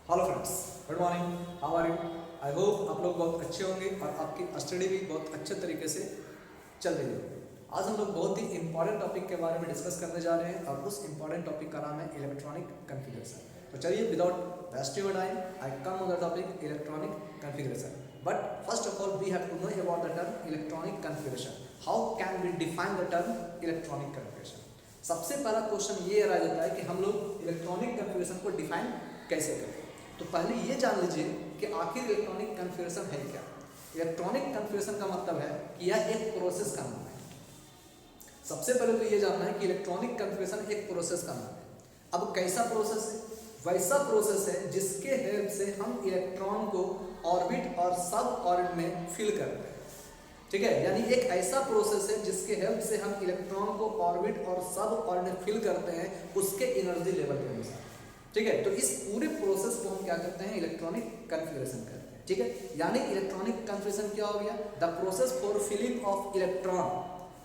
Hello friends, good morning, how are you. I hope आप लोग बहुत अच्छे होंगे और आपकी स्टडी भी बहुत अच्छे तरीके से चल रही है। आज हम लोग बहुत ही इंपॉर्टेंट टॉपिक के बारे में डिस्कस करने जा रहे हैं और उस इंपॉर्टेंट टॉपिक का नाम है इलेक्ट्रॉनिक कॉन्फ़िगरेशन। तो चलिए without wasting time I come on the topic electronic configuration. But first of all we have to know about the term electronic configuration. How can we define the term electronic configuration. सबसे पहला question ये आ जाता है कि हम लोग electronic configuration को define कैसे करें। तो पहले ये जान लीजिए कि आखिर इलेक्ट्रॉनिक कॉन्फ़िगरेशन है क्या। इलेक्ट्रॉनिक कॉन्फ़िगरेशन का मतलब है कि यह एक प्रोसेस का नाम है। सबसे पहले तो ये जानना है कि इलेक्ट्रॉनिक कॉन्फ़िगरेशन एक प्रोसेस का नाम है। अब कैसा प्रोसेस है? वैसा प्रोसेस है जिसके हेल्प से हम इलेक्ट्रॉन को ऑर्बिट और सब ऑर्बिट में फिल करते हैं। ठीक है, यानी एक ऐसा प्रोसेस है जिसके हेल्प से हम इलेक्ट्रॉन को ऑर्बिट और सब ऑर्बिट में फिल करते हैं उसके एनर्जी लेवल के अनुसार। ठीक है, तो इस पूरे प्रोसेस को हम क्या करते हैं? इलेक्ट्रॉनिक कॉन्फ़िगरेशन करते हैं। ठीक है, यानी इलेक्ट्रॉनिक कॉन्फ़िगरेशन क्या हो गया? The process for filling of electron,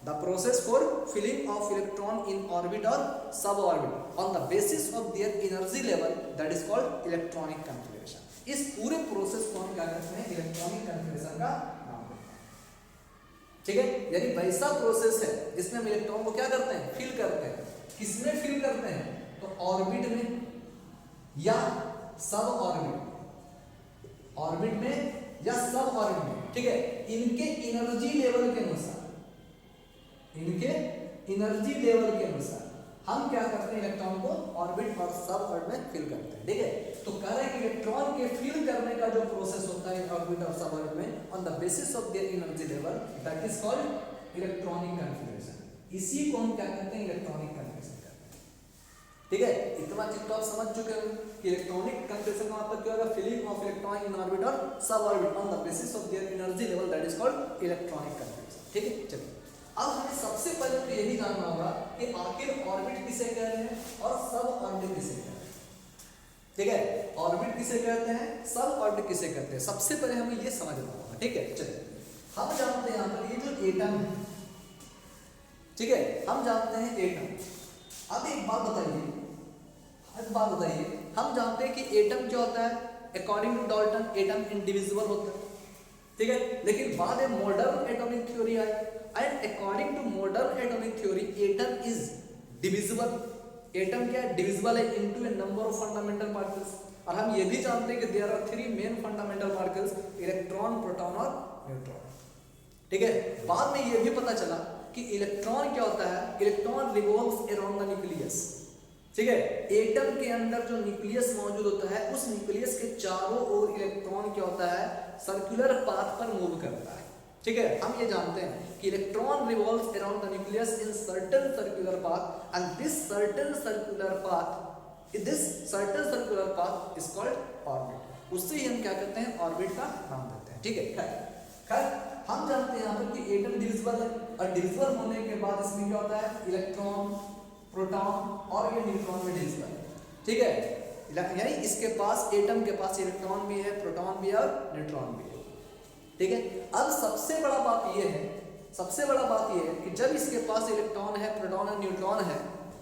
the process for filling of electron in orbit और sub orbit on the basis of their energy level, that is called electronic configuration. इस पूरे प्रोसेस को हम क्या करते हैं? इलेक्ट्रॉनिक कॉन्फ़िगरेशन का नाम देते हैं। ठीक है, यानी वैसा प्रोसेस है जिसमें हम इलेक्ट्रॉन को क्या करते हैं? फिल करते हैं। किसमें फिल करते हैं? तो ऑर्बिट में या सब ऑर्बिट, ऑर्बिट में या सब ऑर्बिट में। ठीक है, इनके एनर्जी लेवल के अनुसार, इनके एनर्जी लेवल के अनुसार हम क्या करते हैं? इलेक्ट्रॉन को ऑर्बिट और सब ऑर्बिट में फिल करते हैं। ठीक है, तो कह रहे हैं कि इलेक्ट्रॉन के फिल करने का जो प्रोसेस होता है ऑर्बिट और सब ऑर्बिट में on the basis of their energy level, that is called electronic configuration. इसी को हम क्या कहते हैं? Electronic configuration. ठीक है, इतना चीज तो आप समझ चुके हो कि इलेक्ट्रॉनिक कॉन्फ़िगरेशन का मतलब क्या होगा? Filling of electron in orbit और sub orbit on the basis of their energy level, that is called electronic configuration. ठीक है, चलिए अब हमें सबसे पहले तो यही जानना होगा कि आखिर ऑर्बिट किसे कह रहे हैं और सब ऑर्बिट किसे कहते हैं। ठीक है, ऑर्बिट किसे कहते हैं, सब ऑर्बिट किसे कहते हैं, सबसे पहले हमें ये समझना होगा। ठीक है, चलिए हम जानते हैं यहां पर ये जो एटम है, ठीक है, हम जानते हैं एटम। अब एक बात बताइए, हम जानते हैं कि एटम क्या होता है? According to Dalton atom individual होता है। ठीक है, लेकिन बाद में मॉडर्न एटॉमिक थ्योरी आई and according to modern atomic theory atom is divisible. Atom क्या है? डिविजिबल है into a number of fundamental particles. और हम ये भी जानते हैं कि there are 3 main fundamental particles, electron, proton और न्यूट्रॉन। ठीक है, बाद में ये भी पता चला कि इलेक्ट्रॉन क्या होता है? Electron revolves around the nucleus. ठीक है, एटम के अंदर जो न्यूक्लियस मौजूद होता है उस न्यूक्लियस के चारों ओर इलेक्ट्रॉन क्या होता है? सर्कुलर पाथ पर मूव करता है। ठीक है, हम ये जानते हैं कि electron revolves around the nucleus in certain circular path and this certain circular path is called orbit. उससे ही हम क्या करते हैं? ऑर्बिट का नाम देते हैं। ठीक है, खैर हम जानते हैं यहाँ पर कि एटम डिविजिबल है और डिविजिबल होने के बाद इसमें क्या होता है? इलेक्ट्रॉन, प्रोटॉन और ये न्यूट्रॉन में डिविजिबल है। ठीक है, यानी इसके पास, एटम के पास इलेक्ट्रॉन भी है, प्रोटॉन भी है और न्यूट्रॉन भी है। ठीक है, अब सबसे बड़ा बात ये है कि जब इसके पास इलेक्ट्रॉन है, प्रोटॉन और न्यूट्रॉन है,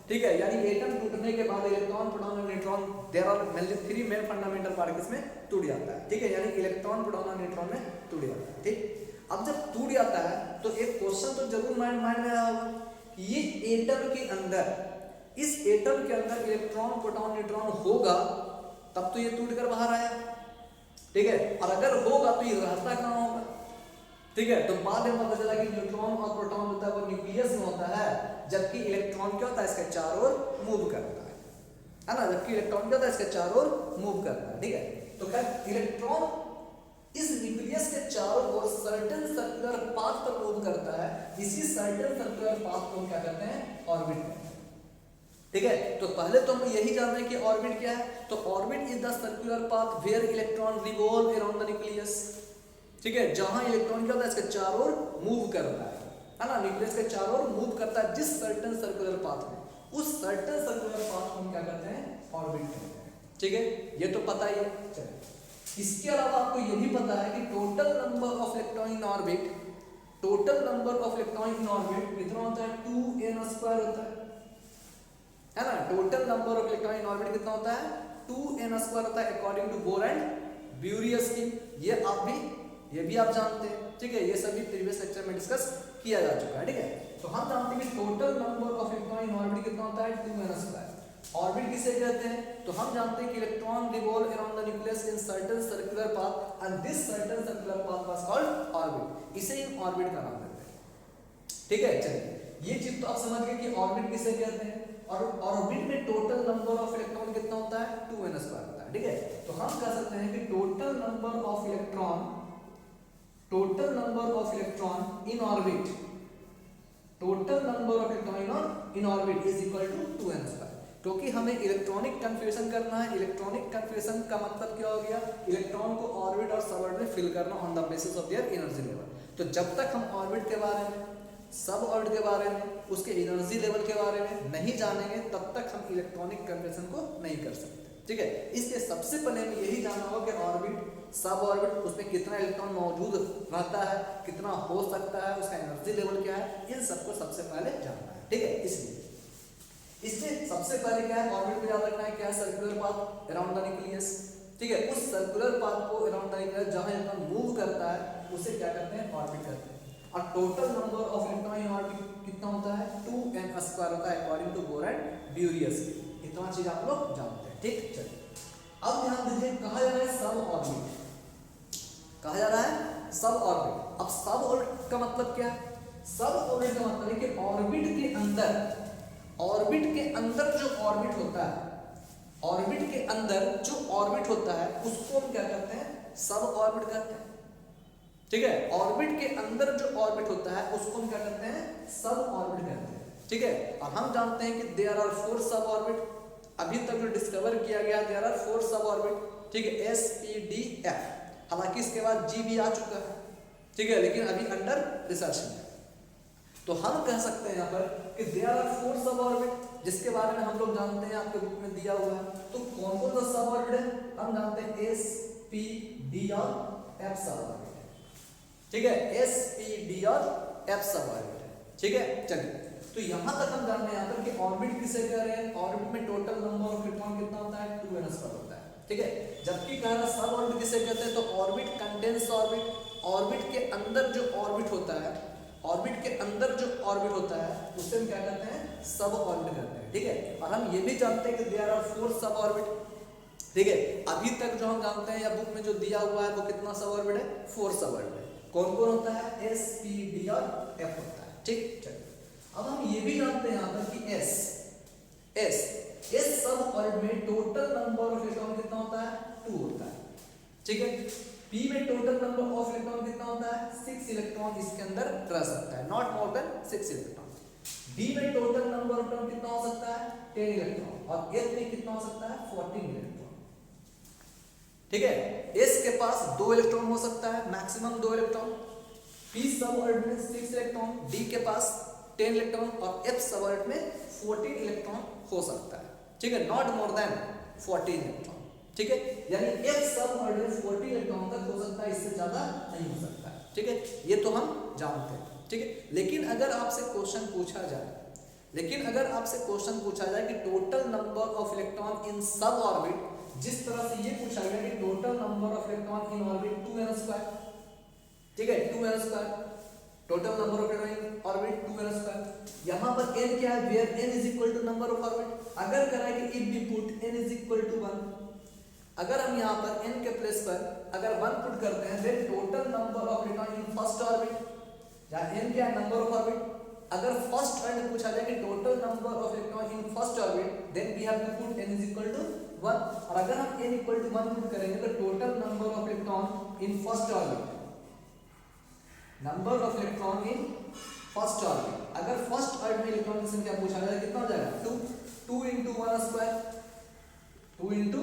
ठीक है, यानी एटम टूटने के बाद इलेक्ट्रॉन, प्रोटॉन और neutron, there are mainly 3 main fundamental particles में टूट जाता है। ठीक है, यानी इलेक्ट्रॉन, प्रोटॉन और न्यूट्रॉन में टूट जाता है। ठीक, अब जब टूट जाता है तो एक क्वेश्चन तो जरूर माइंड में आया होगा, ये एटम के अंदर, इस एटम के अंदर इलेक्ट्रॉन, प्रोटॉन, न्यूट्रॉन होगा तब तो ये टूटकर बाहर आया। ठीक है, और अगर होगा तो ये रहता कहां होगा? ठीक है, तो बाद में पता चला कि न्यूट्रॉन और प्रोटॉन होता है वो न्यूक्लियस में होता है, जबकि इलेक्ट्रॉन क्या होता है? इसके चारों ओर मूव करता है ना, जबकि इलेक्ट्रॉन क्या होता है? इसके चारों ओर मूव करता है। ठीक है, तो खैर इलेक्ट्रॉन इस न्यूक्लियस के चारों ओर सर्टेन सर्कुलर पाथ पर मूव करता है। इसी सर्टेन सर्कुलर पाथ को क्या कहते हैं? ऑर्बिट कहते हैं। ठीक है, तो पहले तो हम यही जान रहे हैं कि ऑर्बिट क्या है। तो orbit is the circular path where electron revolve around the nucleus. ठीक है, जहां इलेक्ट्रॉन क्या होता है? इसके चारों ओर मूव करता है ना, न्यूक्लियस के चारों ओर मूव करता है जिस सर्टेन सर्कुलर पाथ में, उस सर्टेन सर्कुलर पाथ को हम क्या कहते हैं? ऑर्बिट कहते हैं। ठीक है, ये तो पता ही है। चलिए, इसके अलावा आपको ये भी पता है कि total number of electron in orbit, total number of electron in orbit कितना होता है? 2n² होता है ना। Total number of electron in orbit कितना होता है? 2n² होता है अकॉर्डिंग टू बोर एंड ब्यूरियस की। ये भी आप जानते हैं, ठीक है, ये सभी प्रीवियस लेक्चर में डिस्कस किया जा चुका है, ठीक है। तो हम जानते हैं कि total number of electron in orbit कितना होता है 2n²। ऑर्बिट किसे कहते हैं, तो हम जानते हैं कि electron revolve around the nucleus in certain circular path and this certain circular path was called orbit. इसे हम ऑर्बिट का नाम देते हैं, ठीक है। चलिए ये चीज तो आप समझ गए कि ऑर्बिट किसे कहते हैं, और ऑर्बिट में टोटल नंबर ऑफ इलेक्ट्रॉन कितना होता है 2n² होता है, ठीक है। तो हम कह सकते हैं कि total number of electron in orbit, total number of electron in orbit is equal to 2n²। क्योंकि हमें इलेक्ट्रॉनिक कन्फ्यूजन करना है। इलेक्ट्रॉनिक कन्फ्यूजन का मतलब क्या हो गया, इलेक्ट्रॉन को ऑर्बिट और सब ऑर्बिट में फिल करना on the basis of their energy level. तो जब तक हम ऑर्बिट के बारे में, सब ऑर्बिट के बारे में, उसके एनर्जी लेवल के बारे में नहीं जानेंगे, तब तक हम इलेक्ट्रॉनिक कन्फ्यूजन को नहीं कर सकते, ठीक है। इसलिए सबसे पहले हमें यही जानना होगा कि ऑर्बिट, सब ऑर्बिट, उसमें कितना इलेक्ट्रॉन मौजूद रहता है, कितना हो सकता है, उसका एनर्जी लेवल क्या है, इन सबको सबसे पहले जानना है, ठीक है। इसलिए सबसे पहले क्या है, ऑर्बिट को याद रखना है, क्या है, circular path around the nucleus, ठीक है। उस सर्कुलर पाथ को अराउंड द न्यूक्लियस जहां इलेक्ट्रॉन मूव करता है उसे क्या कहते हैं, ऑर्बिट कहते हैं। और total number of electron in orbit कितना होता है 2n² होता है अकॉर्डिंग टू बोर एंड ब्यूरियस। इतना चीज आप लोग जानते हैं, ठीक। चलिए अब ध्यान दीजिए, कहा जा रहा है सब ऑर्बिट, कहा जा रहा है सब ऑर्बिट। अब सब ऑर्बिट का मतलब क्या है, सब ऑर्बिट का मतलब है कि ऑर्बिट के अंदर जो ऑर्बिट होता है, ऑर्बिट के अंदर जो ऑर्बिट होता है उसको हम क्या कहते हैं, सब ऑर्बिट कहते हैं, ठीक है। ऑर्बिट के अंदर जो ऑर्बिट होता है उसको हम क्या कहते हैं, सब ऑर्बिट कहते हैं, ठीक है। और हम जानते हैं कि देयर आर 4 सब ऑर्बिट। अभी तक जो डिस्कवर किया गया, देयर आर 4 सब ऑर्बिट, ठीक है, S P D F। हालांकि इसके बाद G भी आ चुका है, ठीक है, लेकिन अभी अंडर रिसर्च है। तो हम कह सकते हैं यहाँ पर कि देयर आर 4 सब ऑर्बिट, जिसके बारे में हम लोग जानते हैं, आपके बुक में दिया हुआ है। तो कौन कौन सा सब ऑर्बिट है, हम जानते हैं S P D और F सब ऑर्बिट है, ठीक है, S P D और F सब ऑर्बिट है, ठीक है। चलिए तो यहां तक हम जान रहे हैं यहाँ पर कि ऑर्बिट किसे कह रहे हैं, ऑर्बिट में टोटल नंबर ऑफ इलेक्ट्रॉन कितना होता है 2n² होता है, ठीक है। जबकि कह रहा सब ऑर्बिट किसे कहते हैं, तो ऑर्बिट कंडेंस ऑर्बिट, ऑर्बिट के अंदर जो ऑर्बिट होता है, ऑर्बिट के अंदर जो ऑर्बिट होता है उसे हम क्या कहते हैं, सब ऑर्बिट कहते हैं, ठीक है। और हम ये भी जानते हैं कि देयर आर 4 सब ऑर्बिट, ठीक है। अभी तक जो हम जानते हैं या बुक में जो दिया हुआ है वो कितना सब ऑर्बिट है, 4 सब ऑर्बिट है। कौन कौन होता है, S P D और F होता है, ठीक। चलिए अब हम ये भी जानते हैं यहाँ पर कि S सब ऑर्बिट में टोटल नंबर ऑफ इलेक्ट्रॉन कितना होता है 2 होता है, ठीक है। P में टोटल नंबर ऑफ इलेक्ट्रॉन कितना होता है 6 इलेक्ट्रॉन इसके अंदर रह सकता है, not more than 6 electron. D में टोटल नंबर ऑफ इलेक्ट्रॉन कितना हो सकता है 10 इलेक्ट्रॉन, और F में कितना हो सकता है 14 इलेक्ट्रॉन, ठीक है। S के पास 2 इलेक्ट्रॉन हो सकता है, maximum 2 electron. P sub orbit में 6 इलेक्ट्रॉन, D के पास 10 इलेक्ट्रॉन और F सब ऑर्बिट में 14 इलेक्ट्रॉन हो सकता है, ठीक है, नॉट मोर देन 14 इलेक्ट्रॉन, ठीक है। यानी F सब ऑर्बिट में 14 इलेक्ट्रॉन तक हो सकता है, इससे ज्यादा नहीं हो सकता है, ठीक है। ये तो हम जानते हैं, ठीक है। लेकिन अगर आपसे क्वेश्चन पूछा जाए कि total number of electron in sub orbit, जिस तरह से ये पूछा गया कि total number of electron in orbit 2n², ठीक है, 2n², total number of electron in orbit 2n²। यहाँ पर n क्या है, where n is equal to number of orbit. अगर करा कि if we put n is equal to 1, अगर हम यहाँ पर n के प्लेस पर अगर 1 पुट करते हैं, then total number of electron in first orbit, या n क्या है नंबर ऑफ ऑर्बिट। अगर फर्स्ट ऑर्बिट पूछा जाए कि total number of electron in first orbit, then we have to put n is equal to 1। और अगर हम n इक्वल टू 1 पुट करेंगे तो total number of electron in first orbit, number of electron in first orbit, अगर first orbit में electron की संख्या पूछा जाए कितना हो जाएगा 2, 2 into 1 square 2।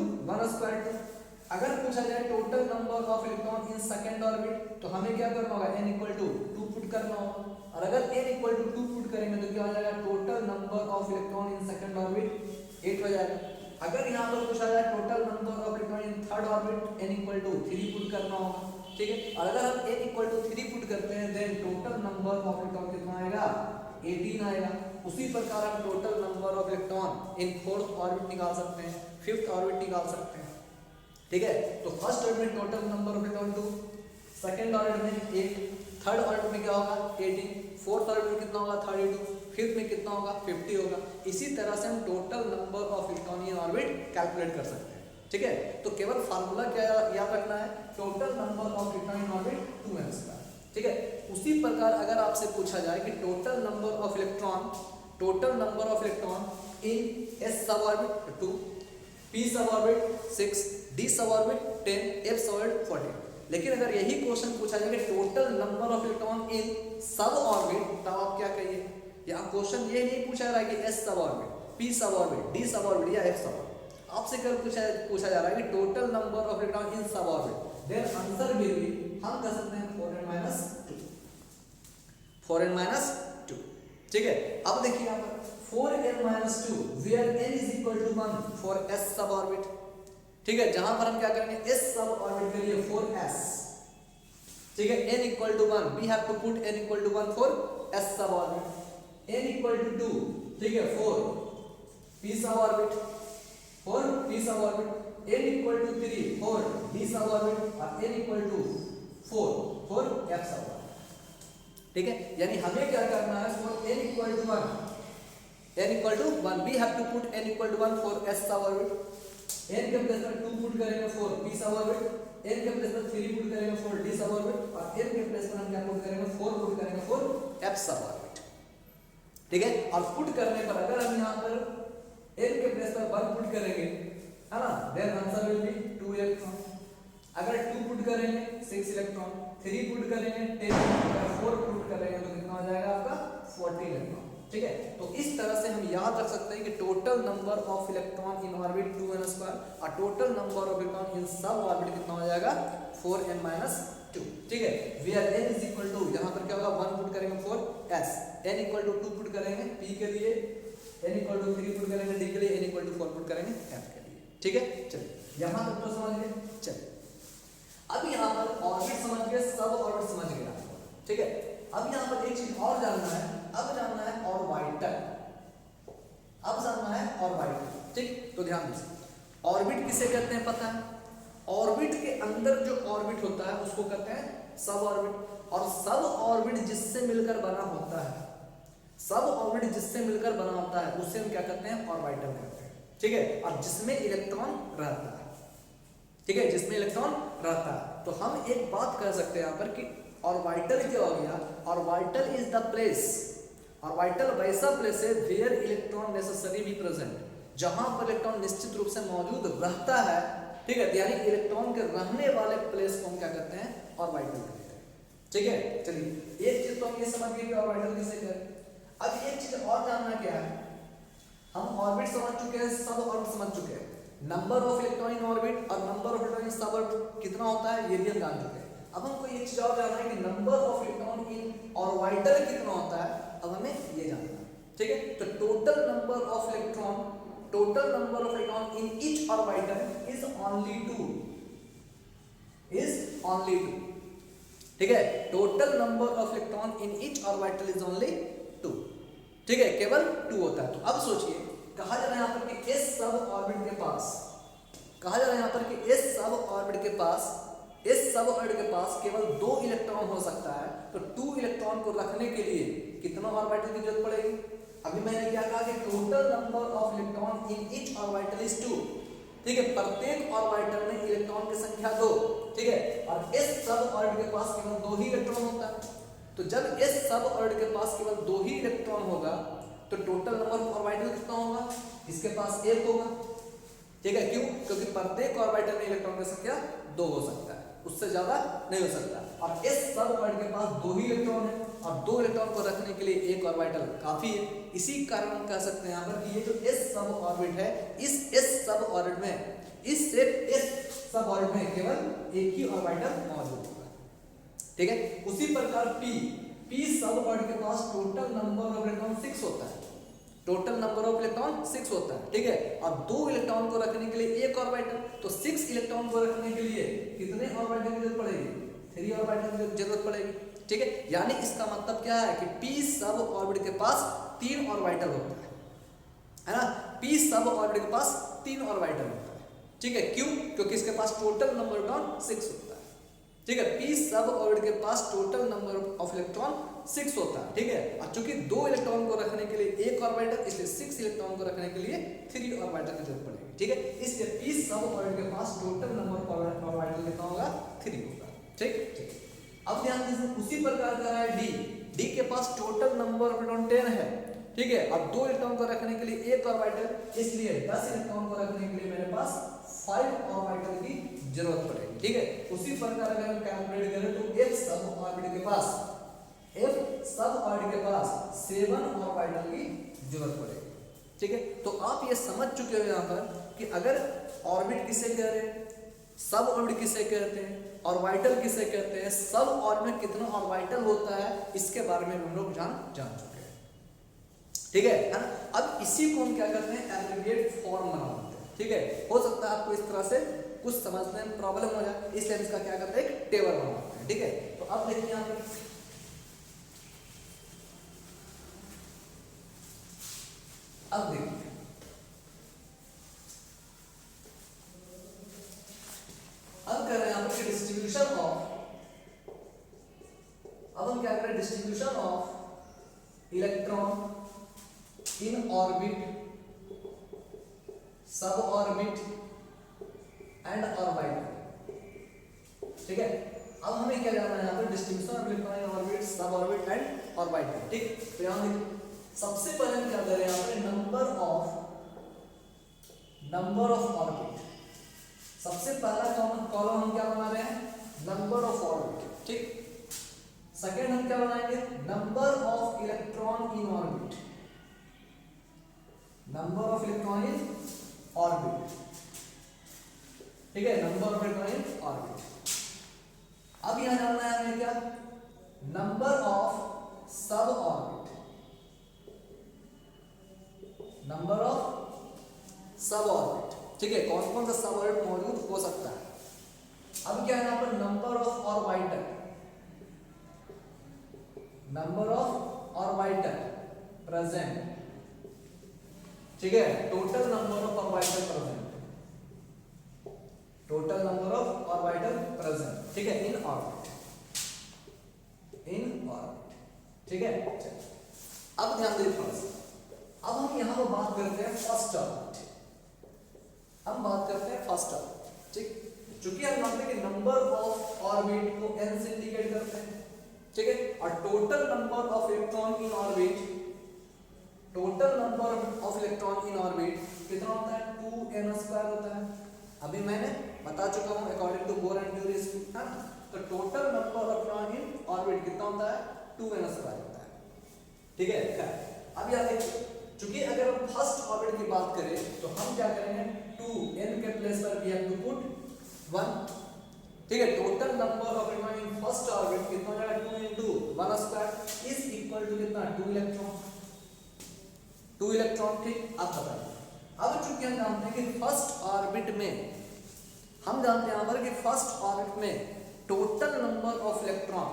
अगर पूछा जाए total number of electron in second orbit, तो हमें क्या करना होगा, n इक्वल टू 2 पुट करना होगा। और अगर n इक्वल टू 2 पुट करेंगे तो क्या हो जाएगा, total number of electron in second orbit 8 हो जाएगा। अगर यहाँ पर पूछा जाए total number of electron in third orbit, n equal to 3 put करना होगा, ठीक है। और अगर हम n इक्वल टू 3 पुट करते हैं, then total number of electron कितना आएगा 18 आएगा। उसी प्रकार हम total number of electron in fourth orbit निकाल सकते हैं, फिफ्थ ऑर्बिट निकाल सकते हैं। ठीक है, तो फर्स्ट ऑर्बिट में total number of electron 2, second orbit में 8, थर्ड ऑर्बिट में क्या होगा 18, फोर्थ ऑर्बिट में कितना होगा 32, फिफ्थ में कितना होगा 50 होगा। इसी तरह से हम total number of electron in orbit calculate कर सकते हैं। ठीक है, तो केवल फार्मूला क्या याद रखना है, total number of electron in orbit 2n²। ठीक है, उसी प्रकार अगर आपसे पूछा जाए कि total number of electron in s sub orbit 2, p sub orbit 6, d sub orbit 10, f sub orbit 14। लेकिन अगर यही क्वेश्चन पूछा जाए कि total number of electron in sub orbit, तब आप क्या कहिए? यहाँ क्वेश्चन ये नहीं पूछा जा रहा है कि s sub orbit, p sub orbit, d sub orbit या f सब ऑर्बिट, आपसे क्या पूछा जा रहा है कि total number of electron in sub orbit. Their answer will be, हम कर सकते हैं 4n-2। ठीक है, अब देखिए यहाँ पर 4n-2 where n is equal to 1 for s sub orbit. ठीक है, जहां पर हम क्या करेंगे, s सब ऑर्बिट के लिए 4s। ठीक है, n equal to 1, we have to put n equal to 1 for s sub orbit, n equal to 2, ठीक है, 4 p sub orbit, 4 p sub orbit, n equal to 3 4 d sub orbit और n equal to 4 f sub orbit. ठीक है, यानी हमें क्या करना है, for n equal to 1 we have to put n equal to 1 for s sub orbit, n के place पर 2 पुट करेंगे for p sub orbit, n के प्लेस पर 3 पुट करेंगे फॉर d सब ऑर्बिट और n के प्लेस पर हम क्या पुट करेंगे, 4 पुट करेंगे फॉर f सब ऑर्बिट। ठीक है, और पुट करने पर अगर हम यहाँ पर n के प्लेस पर 1 पुट करेंगे, है ना, then answer will be 2 electron. अगर 2 पुट करेंगे 6 इलेक्ट्रॉन, 3 पुट करेंगे 10, अगर 4 पुट करेंगे तो कितना हो जाएगा आपका 40 इलेक्ट्रॉन। ठीक है, तो इस तरह से हम याद रख सकते हैं कि total number of electron in orbit 2n² और total number of electron in sub orbit कितना हो जाएगा 4n-2। ठीक है, where n is equal to, यहाँ पर क्या होगा 1 पुट करेंगे for s, n equal to 2 put करेंगे p के लिए, n इक्वल टू 3 पुट करेंगे d के लिए, n इक्वल टू 4 पुट करेंगे f के लिए। ठीक है, चलिए यहाँ तक तो समझ गए। चलिए अब यहाँ पर ऑर्बिट समझ गए, सब ऑर्बिट समझ गए। ठीक है, अब यहाँ पर एक चीज और जानना है, अब जानना है ऑर्बिटल, अब जानना है ऑर्बिटल। ठीक, तो ध्यान दीजिए, ऑर्बिट किसे कहते हैं पता है? ऑर्बिट के अंदर जो ऑर्बिट होता है उसको कहते हैं सब ऑर्बिट, और सब ऑर्बिट जिससे मिलकर बना होता है, सब ऑर्बिट जिससे मिलकर बना होता है उसे हम क्या कहते हैं, ऑर्बिटल कहते हैं। ठीक है, और जिसमें इलेक्ट्रॉन रहता है, ठीक है, जिसमें इलेक्ट्रॉन रहता है, तो हम एक बात कह सकते हैं यहाँ पर कि ऑर्बिटल क्या हो गया, orbital is the place, orbital वैसा प्लेस है where electron necessary be present, जहां पर इलेक्ट्रॉन निश्चित रूप से मौजूद रहता है। ठीक है, यानी इलेक्ट्रॉन के रहने वाले प्लेस को हम क्या कहते हैं, ऑर्बिटल कहते हैं। ठीक है, चलिए एक चीज तो हम ये समझ गए कि ऑर्बिटल किसे कहते हैं। अब एक चीज और जानना क्या है, हम ऑर्बिट समझ चुके हैं, सब ऑर्बिट समझ चुके हैं, number of electron in orbit और number of electron in sub orbit कितना होता है ये भी हम जान चुके हैं। अब हमको एक चीज और जानना है कि number of electron in orbital कितना होता है, अब हमें ये जानना है। ठीक है, तो total number of electron in each orbital is only 2, ठीक है, total number of electron in each orbital is only 2। ठीक है, केवल 2 होता है। तो अब सोचिए, कहा जा रहा है यहाँ पर कि s सब ऑर्बिट के पास, कहा जा रहा है यहाँ पर कि s सब ऑर्बिट के पास केवल 2 इलेक्ट्रॉन हो सकता है। तो 2 इलेक्ट्रॉन को रखने के लिए कितना ऑर्बिटल की जरूरत पड़ेगी? अभी मैंने क्या कहा कि total number of electron in each orbital is 2। ठीक है, प्रत्येक ऑर्बिटल में इलेक्ट्रॉन की संख्या 2। ठीक है, और s सब ऑर्बिट के पास केवल 2 ही इलेक्ट्रॉन होता है। तो जब s सब ऑर्बिट के पास केवल 2 ही इलेक्ट्रॉन होगा तो टोटल नंबर ऑफ ऑर्बिटल कितना होगा? इसके पास 1 होगा। ठीक है, क्यों? क्योंकि प्रत्येक ऑर्बिटल में इलेक्ट्रॉन की संख्या 2 हो सकता है, उससे ज्यादा नहीं हो सकता। और s सब ऑर्बिट के पास 2 ही इलेक्ट्रॉन है और 2 इलेक्ट्रॉन को रखने के लिए 1 ऑर्बिटल काफी है। इसी कारण हम कह सकते हैं यहाँ पर कि ये जो s सब ऑर्बिट है, इस s सब ऑर्बिट में, इस s सब ऑर्बिट में केवल एक ही ऑर्बिटल मौजूद होगा। ठीक है, उसी प्रकार p सब ऑर्बिट के पास टोटल नंबर ऑफ इलेक्ट्रॉन 6 होता है, टोटल नंबर ऑफ इलेक्ट्रॉन 6 होता है। ठीक है, और 2 इलेक्ट्रॉन को रखने के लिए 1 ऑर्बिटल, तो 6 इलेक्ट्रॉन को रखने के लिए कितने ऑर्बिटल की जरूरत पड़ेगी? 3 ऑर्बिटल की जरूरत पड़ेगी। ठीक है, यानी इसका मतलब क्या है कि p सब ऑर्बिट के पास 3 ऑर्बिटल होता है ना, p सब ऑर्बिट के पास 3 ऑर्बिटल होता है, ठीक है। क्यों? क्योंकि इसके पास टोटल नंबर इलेक्ट्रॉन 6 होता है, ठीक है। p सब ऑर्बिट के पास टोटल नंबर ऑफ इलेक्ट्रॉन 6 होता है, ठीक है। और चूंकि 2 इलेक्ट्रॉन को रखने के लिए 1 ऑर्बिटल, इसलिए 6 इलेक्ट्रॉन को रखने के लिए 3 ऑर्बिटल की जरूरत पड़ेगी, ठीक है। इसलिए p सब ऑर्बिट के पास टोटल नंबर ऑफ ऑर्बिटल कितना होगा? 3 होगा, ठीक। अब ध्यान दीजिए उसी प्रकार का है d के पास टोटल नंबर ऑफ इलेक्ट्रॉन 10 है, ठीक है। अब 2 इलेक्ट्रॉन को रखने के लिए 1 ऑर्बिटल, इसलिए 10 इलेक्ट्रॉन को रखने के लिए मेरे पास 5 ऑर्बिटल की जरूरत पड़ेगी, ठीक है। उसी प्रकार अगर हम कैलकुलेट करें तो f सब ऑर्बिट के पास 7 ऑर्बिटल की जरूरत पड़ेगी, ठीक है। तो आप ये समझ चुके हो यहाँ पर कि अगर ऑर्बिट किसे कह रहे हैं, सब ऑर्बिट किसे कहते हैं, ऑर्बिटल किसे कहते हैं, सब ऑर्बिट में कितना ऑर्बिटल होता है, इसके बारे में हम लोग जान चुके हैं, ठीक है ना। अब इसी को हम क्या करते हैं? एब्रिविएट फॉर्म बनाते हैं, ठीक है। हो सकता है आपको इस तरह से कुछ समझने में प्रॉब्लम हो जाए, इसलिए इसका क्या करते हैं? एक टेबल बनाते हैं, ठीक है। तो अब देखिए यहाँ पर अब देखिए अब कर रहे हैं यहाँ पर डिस्ट्रीब्यूशन ऑफ, अब हम क्या कर रहे हैं? Distribution of electron in orbit, सब ऑर्बिट एंड ऑर्बिटल, ठीक है। अब हमें क्या जानना है यहाँ पर? Distribution of electron in orbit, सब ऑर्बिट एंड ऑर्बिटल, ठीक। तो यहाँ देखिए सबसे पहले हम क्या कर रहे हैं? यहाँ पर नंबर ऑफ ऑर्बिट, सबसे पहला कॉलम हम क्या बना रहे हैं? नंबर ऑफ ऑर्बिट, ठीक। सेकेंड हम क्या बनाएंगे? Number of electron in orbit, number of electron in orbit, ठीक है। Number of electron in orbit. अब यहां जानना है हमें क्या? नंबर ऑफ सब ऑर्बिट, नंबर ऑफ सब ऑर्बिट, ठीक है। कौन कौन सा सब ऑर्बिट मौजूद हो सकता है? अब क्या है यहाँ पर? Number of orbital, number of orbital present, ठीक है। Total number of orbital present, total number of orbital present, ठीक है, इन ऑर्बिट, ठीक है। अब ध्यान दीजिए थोड़ा सा, अब हम यहाँ पर बात करते हैं फर्स्ट ऑर्बिट, हम बात करते हैं फर्स्ट ऑर्बिट, ठीक। चूंकि हम जानते हैं कि नंबर ऑफ ऑर्बिट को n से इंडिकेट करते हैं, ठीक है। और total number of electron in orbit, total number of electron in orbit कितना होता है? 2n² होता है। अभी मैंने बता चुका हूं according to Bohr and duress, तो total number of electron in orbit कितना होता है? 2n² होता है, ठीक है। अब याद देखिए, चूंकि अगर हम फर्स्ट ऑर्बिट की बात करें तो हम क्या करेंगे? 2n के प्लेस पर वी हैव टू पुट 1, ठीक है। Total number of electron in first orbit कितना हो जाएगा? 2 into 1² इज इक्वल टू कितना? 2 इलेक्ट्रॉन, 2 इलेक्ट्रॉन, ठीक। अब बताइए, अब चूंकि हम जानते हैं कि फर्स्ट ऑर्बिट में, हम जानते हैं यहाँ पर कि फर्स्ट ऑर्बिट में total number of electron,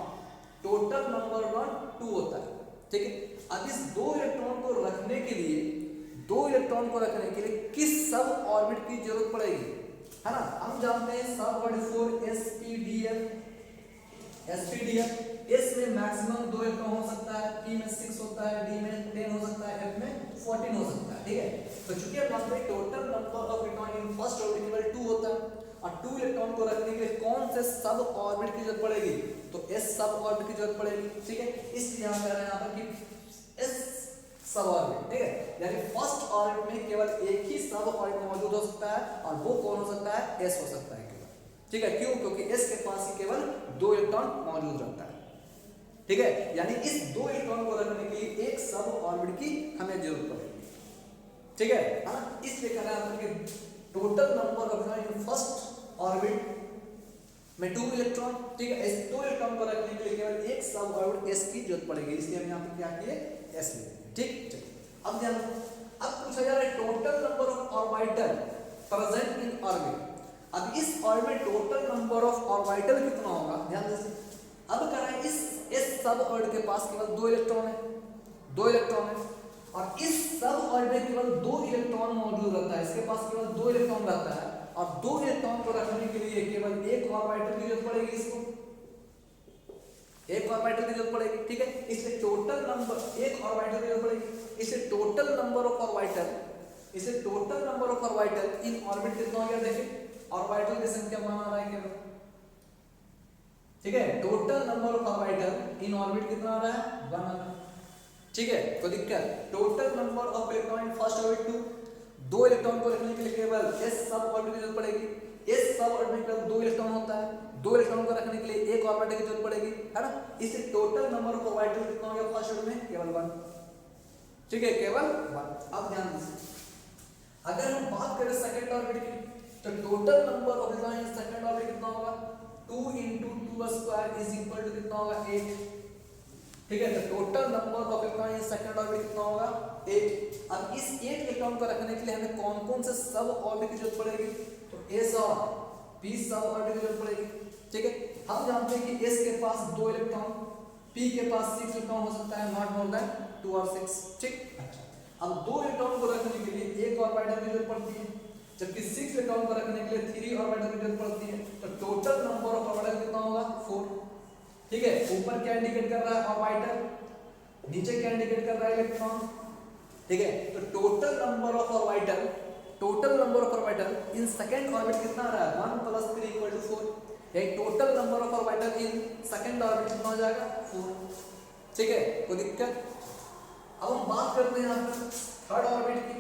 total number of 2 होता है, ठीक है। अब इस 2 इलेक्ट्रॉन को रखने के लिए, 2 इलेक्ट्रॉन को रखने के लिए किस सब ऑर्बिट की जरूरत पड़ेगी, है ना। हम जानते हैं सब ऑर्बिट 4 sp_df, s में मैक्सिमम 2 इलेक्ट्रॉन हो सकता है, p में 6 होता है, d में 10 हो सकता है, f में 14 हो सकता है, ठीक है। तो चूंकि हम जानते हैं total number of electron in first orbit केवल 2 होता है, और 2 इलेक्ट्रॉन को रखने के लिए कौन से सब ऑर्बिट की जरूरत पड़ेगी? तो s सब ऑर्बिट की जरूरत पड़ेगी, ठीक है। इसलिए हम कह रहे हैं यहाँ पर कि s सब ऑर्बिट, ठीक है। यानी फर्स्ट ऑर्बिट में केवल एक ही सब ऑर्बिट मौजूद हो सकता है, और वो कौन हो सकता है? s हो सकता है केवल, ठीक है। क्यों? क्योंकि s के पास ही केवल 2 इलेक्ट्रॉन मौजूद रहता है, ठीक है। यानी इस 2 इलेक्ट्रॉन को रखने के लिए एक सब ऑर्बिट की हमें जरूरत पड़ेगी, ठीक है ना। इसलिए कह रहे हैं कि total number of electron in first orbit में 2 इलेक्ट्रॉन, ठीक है। इस 2 इलेक्ट्रॉन को रखने के लिए केवल एक सब ऑर्बिट s की जरूरत पड़ेगी, इसलिए हम यहाँ पे क्या किए? s लिखे, ठीक। अब ध्यान रखो, अब पूछा जा रहा है total number of orbital present in orbit. अब इस orbit total number of orbital कितना होगा? ध्यान दीजिए, अब कह रहा है इस s सब ऑर्बिट के पास केवल 2 इलेक्ट्रॉन है, 2 इलेक्ट्रॉन है, और इस सब ऑर्बिट में केवल 2 इलेक्ट्रॉन मौजूद रहता है, इसके पास केवल 2 इलेक्ट्रॉन रहता है और 2 इलेक्ट्रॉन को रखने के लिए केवल एक ऑर्बिटल की जरूरत पड़ेगी, इसको एक ऑर्बिटल की जरूरत पड़ेगी, ठीक है। इसलिए टोटल नंबर एक ऑर्बिटल की जरूरत पड़ेगी, इसलिए टोटल नंबर ऑफ ऑर्बिटल, इसलिए total number of orbital in orbit कितना हो गया, देखिए ऑर्बिटल की संख्या 1 आ रहा है केवल, ठीक है। Total number of orbital in orbit कितना आ रहा है, 1 आ रहा है, ठीक है। तो दिक्कत total number of electron in first orbit 2, 2 electron को रखने के लिए केवल s सब ऑर्बिट की जरूरत पड़ेगी, s सब ऑर्बिट में केवल 2 इलेक्ट्रॉन होता है, 2 इलेक्ट्रॉन को रखने के लिए एक ऑर्बिटल की जरूरत पड़ेगी, है ना। इससे टोटल नंबर ऑफ ऑर्बिटल कितना हो गया फर्स्ट ऑर्बिट में, केवल 1, ठीक है, केवल 1। अब ध्यान दीजिए, अगर हम बात करें सेकंड ऑर्बिट की, तो total number of electron in second orbit कितना होगा, 2 × 2² इज इक्वल टू कितना होगा, 8, ठीक है। तो total number of electron in second orbit कितना होगा, 8। अब इस 8 इलेक्ट्रॉन को रखने के लिए हमें कौन कौन से सब ऑर्बिट की जरूरत पड़ेगी, तो s और p सब ऑर्बिट की जरूरत पड़ेगी, ठीक है। हम जानते हैं कि s के पास 2 इलेक्ट्रॉन, p के पास 6 इलेक्ट्रॉन हो सकता है, नॉट मोर देन 2 और 6, ठीक। अच्छा, अब 2 इलेक्ट्रॉन को रखने के लिए एक ऑर्बिटल की जरूरत पड़ती है, जबकि 6 इलेक्ट्रॉन को रखने के लिए 3 ऑर्बिटल की जरूरत पड़ती है। तो टोटल नंबर ऑफ ऑर्बिटल कितना होगा, 4, ठीक है। ऊपर क्या इंडिकेट कर रहा है, ऑर्बिटल, नीचे क्या इंडिकेट कर रहा है, इलेक्ट्रॉन, ठीक है। तो total number of orbital, total number of orbital in second orbit कितना आ रहा है, 1 + 3 = 4, यानी total number of orbital in second orbit कितना हो जाएगा, 4, ठीक है। कोई दिक्कत। अब हम बात करते हैं यहां पर थर्ड ऑर्बिट की,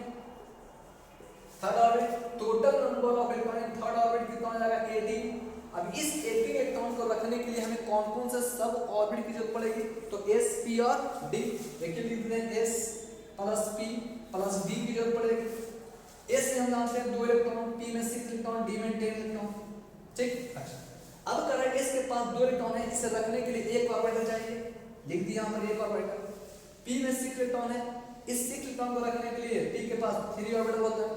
third orbit total number of electron in third orbit कितना हो जाएगा, 18। अब इस 18 इलेक्ट्रॉन को रखने के लिए हमें कौन कौन से सब ऑर्बिट की जरूरत पड़ेगी, तो s p और d, देखिए लिखते हैं s + p + d की जरूरत पड़ेगी। s से हम जानते हैं 2 इलेक्ट्रॉन, p में 6 इलेक्ट्रॉन, d में 10 इलेक्ट्रॉन, ठीक। अच्छा, अब करंट s के पास 2 इलेक्ट्रॉन है, इसे रखने के लिए एक ऑर्बिटल चाहिए, लिख दिया हमने एक ऑर्बिटल। p में 6 इलेक्ट्रॉन है, इस 6 इलेक्ट्रॉन को रखने के लिए p के पास 3 ऑर्बिटल होता है,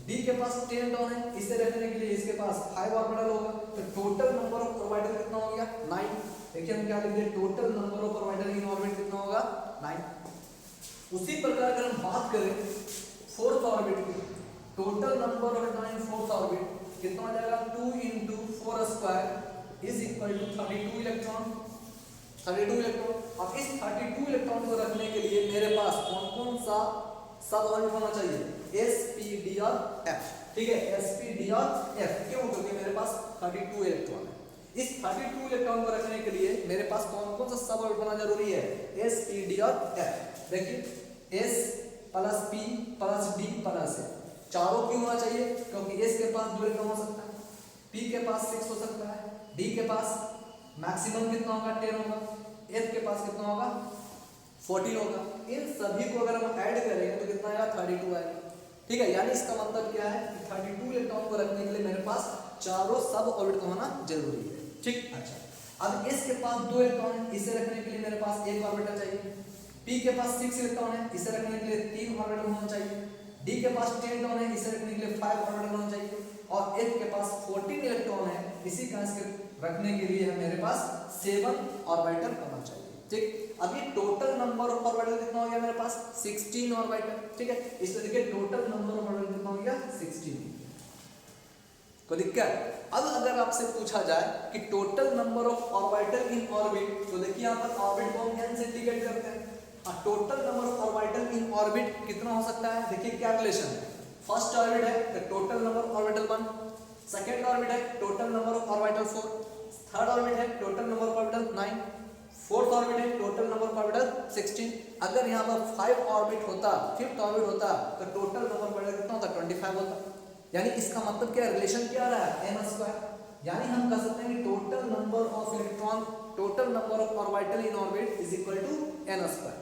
d के पास 10 इलेक्ट्रॉन है, इसे रखने के लिए इसके पास 5 ऑर्बिटल होगा। तो टोटल नंबर ऑफ ऑर्बिटल कितना हो गया, 9। देखिए हम क्या लिख दिए, total number of orbital in orbit कितना होगा, 9। उसी प्रकार अगर हम बात करें फोर्थ ऑर्बिट की, total number of electron in fourth orbit कितना हो जाएगा, 2 × 4² is equal to 32 electron, 32 electron. अब इस 32 इलेक्ट्रॉन को रखने के लिए मेरे पास कौन कौन सा सब ऑर्बिट होना चाहिए, s p d और f, ठीक है। s p d और f क्यों, क्योंकि मेरे पास 32 इलेक्ट्रॉन है। इस 32 इलेक्ट्रॉन को रखने के लिए मेरे पास कौन कौन सा सब ऑर्बिट होना जरूरी है, s p d और f। देखिए s + p + d + f, चारों क्यों होना चाहिए, क्योंकि s के पास 2 इलेक्ट्रॉन हो सकता है, p के पास 6 हो सकता है, d के पास मैक्सिमम कितना होगा, 10 होगा, f के पास कितना होगा, 14 होगा। इन सभी को अगर हम ऐड करेंगे तो कितना आएगा, 32 आएगा, ठीक है। यानी इसका मतलब क्या है कि 32 इलेक्ट्रॉन को रखने के लिए मेरे पास चारों सब ऑर्बिट होना जरूरी है, ठीक। अच्छा, अब s के पास 2 इलेक्ट्रॉन है, इसे रखने के लिए मेरे पास एक ऑर्बिटल चाहिए, p के पास 6 इलेक्ट्रॉन है, इसे रखने के लिए 3 ऑर्बिटल होना चाहिए, d के पास 10 इलेक्ट्रॉन है, इसे रखने के लिए 5 ऑर्बिटल होना चाहिए, और f के पास 14 इलेक्ट्रॉन है, इसी का रखने के लिए मेरे पास 7 ऑर्बिटल होना चाहिए, ठीक। अभी टोटल नंबर ऑफ ऑर्बिटल कितना हो गया मेरे पास, 16 ऑर्बिटल, ठीक है। इसलिए देखिए टोटल नंबर ऑफ ऑर्बिटल कितना हो गया, 16। कोई दिक्कत। अब अगर आपसे पूछा जाए कि total number of orbital in orbit, तो देखिए यहाँ पर ऑर्बिट को हम n से इंडिकेट करते हैं, और total number of orbital in orbit कितना हो सकता है, देखिए क्या रिलेशन, फर्स्ट ऑर्बिट है तो total number of orbital 1, second orbit है total number of orbital 4, third orbit है total number of orbital 9, fourth orbit है टोटल नंबर ऑफ ऑर्बिटल 16। अगर यहाँ पर 5 ऑर्बिट होता, फिफ्थ ऑर्बिट होता, तो टोटल नंबर ऑफ ऑर्बिटल कितना होता, 25 होता। यानी इसका मतलब क्या, रिलेशन क्या आ रहा है, n²। यानी हम कह सकते हैं कि total number of electron, total number of orbital in orbit is equal to n²,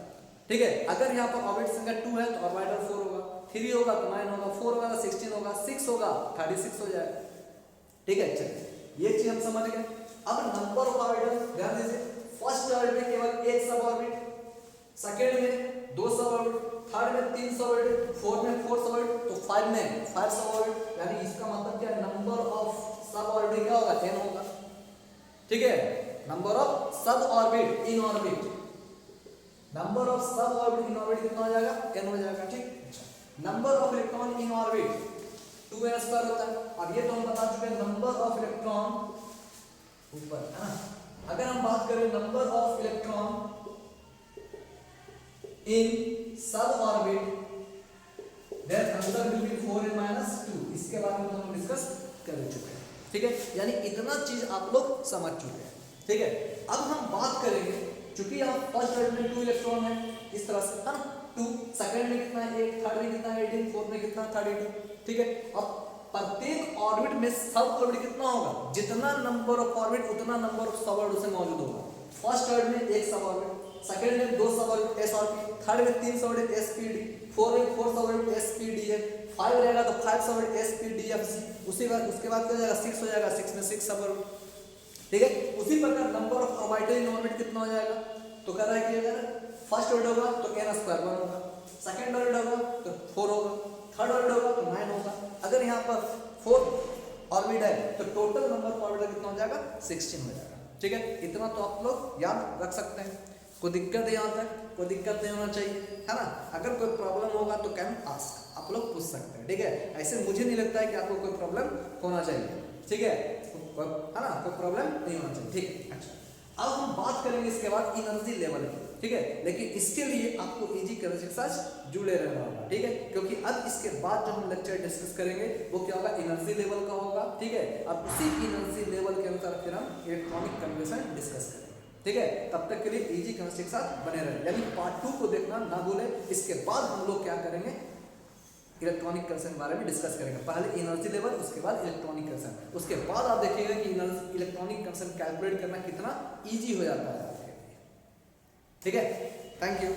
ठीक है। अगर यहाँ पर ऑर्बिट संख्या 2 है तो ऑर्बिटल 4 होगा, 3 होगा तो 9 होगा, 4 होगा तो 16 होगा, 6 होगा 36 हो जाएगा, ठीक है। चलिए ये चीज हम समझ गए। अब नंबर ऑफ ऑर्बिटल ध्यान दीजिए, फर्स्ट ऑर्बिट में केवल एक सब ऑर्बिट, सेकंड में 2 सब ऑर्बिट, थर्ड में 3 सब ऑर्बिट, फोर्थ में 4 सब ऑर्बिट, तो 5 में 5 सब ऑर्बिट। यानी इसका मतलब क्या, नंबर ऑफ सब ऑर्बिट क्या होगा, n होगा, ठीक है। नंबर ऑफ सब orbit in orbit, number of सब ऑर्बिट इन ऑर्बिट कितना हो जाएगा, n हो जाएगा, ठीक। Number of electron in orbit 2n² होता है। अब ये तो हम बता चुके हैं नंबर ऑफ इलेक्ट्रॉन ऊपर, है ना। अगर हम बात करें number of electron in sub orbit, their answer will be 4n-2। इसके बारे में तो हम डिस्कस कर चुके हैं, ठीक है। यानी इतना चीज आप लोग समझ चुके हैं, ठीक है। अब हम बात करेंगे, चूंकि यहाँ फर्स्ट ऑर्बिट में 2 इलेक्ट्रॉन है इस तरह से, है ना, 2, सेकंड में कितना है 1, थर्ड में कितना है 18, फोर्थ में कितना 32, ठीक है। अब प्रत्येक ऑर्बिट में सब ऑर्बिट कितना होगा, जितना नंबर ऑफ ऑर्बिट उतना नंबर ऑफ सब ऑर्बिट उसमें मौजूद होगा। फर्स्ट ऑर्बिट में 1 सब ऑर्बिट, सेकंड में 2 सब ऑर्बिट s और p, थर्ड में 3 सब orbit s p d, fourth में 4 सब orbit s p d f, 5 रहेगा तो 5 सब orbit s p d f c, उसके बाद क्या हो जाएगा 6 हो जाएगा, 6 में 6 सब ऑर्बिट, ठीक है। उसी प्रकार number of orbital in orbit कितना हो जाएगा, तो कह रहा है कि अगर फर्स्ट ऑर्बिट होगा तो n² 1 होगा, सेकंड ऑर्बिट होगा तो 4 होगा, थर्ड ऑर्बिट होगा तो 9 होगा। अगर यहाँ पर 4 ऑर्बिट है तो टोटल नंबर ऑफ ऑर्बिटल कितना हो जाएगा 16 हो जाएगा, ठीक है। इतना तो आप लोग याद रख सकते हैं। कोई दिक्कत है यहाँ तक, कोई दिक्कत नहीं होना चाहिए, है ना। अगर कोई प्रॉब्लम होगा तो कैन आस्क, आप लोग पूछ सकते हैं, ठीक है। ऐसे मुझे नहीं लगता है कि आपको कोई प्रॉब्लम होना चाहिए, ठीक है ना, कोई प्रॉब्लम नहीं होना चाहिए, ठीक है। अच्छा, अब हम बात करेंगे इसके बाद एनर्जी लेवल की, ठीक है। लेकिन इसके लिए आपको इजी केमिस्ट्री के साथ जुड़े रहना होगा, ठीक है, क्योंकि अब इसके बाद जो हम लेक्चर डिस्कस करेंगे वो क्या होगा, एनर्जी लेवल का होगा, ठीक है। अब उसी एनर्जी लेवल के अनुसार फिर हम इलेक्ट्रॉनिक कन्वर्जन डिस्कस करेंगे, ठीक है। तब तक के लिए इजी केमिस्ट्री के साथ बने रहें, यानी पार्ट 2 को देखना ना भूलें। इसके बाद हम लोग क्या करेंगे, इलेक्ट्रॉनिक कंसर्न के बारे में डिस्कस करेंगे। पहले एनर्जी लेवल, उसके बाद इलेक्ट्रॉनिक कंसर्न, उसके बाद आप देखिएगा कि इलेक्ट्रॉनिक कंसर्न कैलकुलेट करना कितना इजी हो जाता है आपके लिए, ठीक है। Thank you.